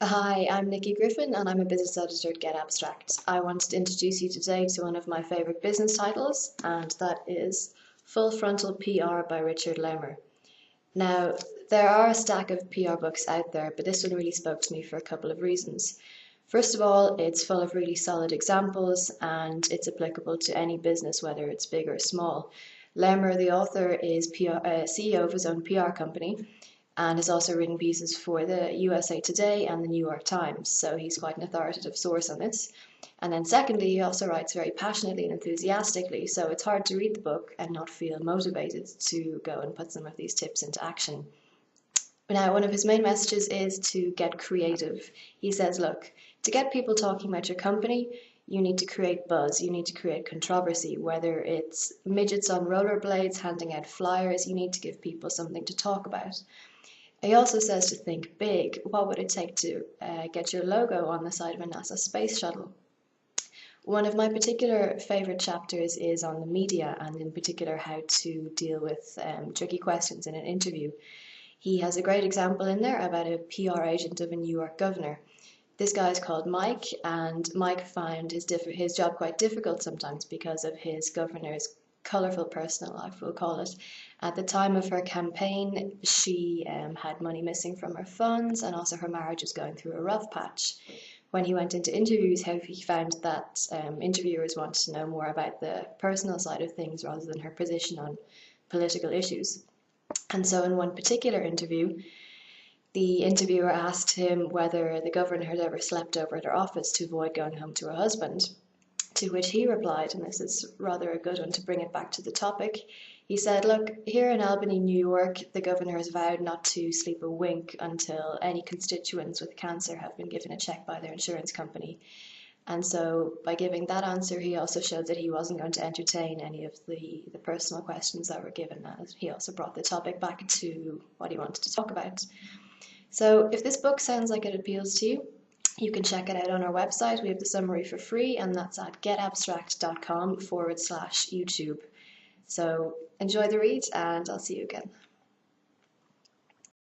Hi, I'm Nicky Griffin and I'm a business editor at getAbstract. I wanted to introduce you today to one of my favourite business titles, and that is Full Frontal PR by Richard Lehmer. Now, there are a stack of PR books out there, but this one really spoke to me for a couple of reasons. First of all, it's full of really solid examples and it's applicable to any business, whether it's big or small. Lehmer, the author, is CEO of his own PR company and has also written pieces for the USA Today and the New York Times, so he's quite an authoritative source on this. And then secondly, he also writes very passionately and enthusiastically, so it's hard to read the book and not feel motivated to go and put some of these tips into action. Now, one of his main messages is to get creative. He says, look, to get people talking about your company, you need to create buzz, you need to create controversy, whether it's midgets on rollerblades handing out flyers, you need to give people something to talk about. He also says to think big. What would it take to get your logo on the side of a NASA space shuttle? One of my particular favourite chapters is on the media and in particular how to deal with tricky questions in an interview. He has a great example in there about a PR agent of a New York governor. This guy is called Mike, and Mike found his job quite difficult sometimes because of his governor's colourful personal life, we'll call it. At the time of her campaign, she had money missing from her funds, and also her marriage was going through a rough patch. When he went into interviews, however, he found that interviewers wanted to know more about the personal side of things rather than her position on political issues. And so in one particular interview, the interviewer asked him whether the governor had ever slept over at her office to avoid going home to her husband. To which he replied, and this is rather a good one to bring it back to the topic, he said, look, here in Albany, New York, the governor has vowed not to sleep a wink until any constituents with cancer have been given a check by their insurance company. And so by giving that answer, he also showed that he wasn't going to entertain any of the personal questions that were given. He also brought the topic back to what he wanted to talk about. So if this book sounds like it appeals to you, you can check it out on our website. We have the summary for free, and that's at getAbstract.com/YouTube. So enjoy the read, and I'll see you again.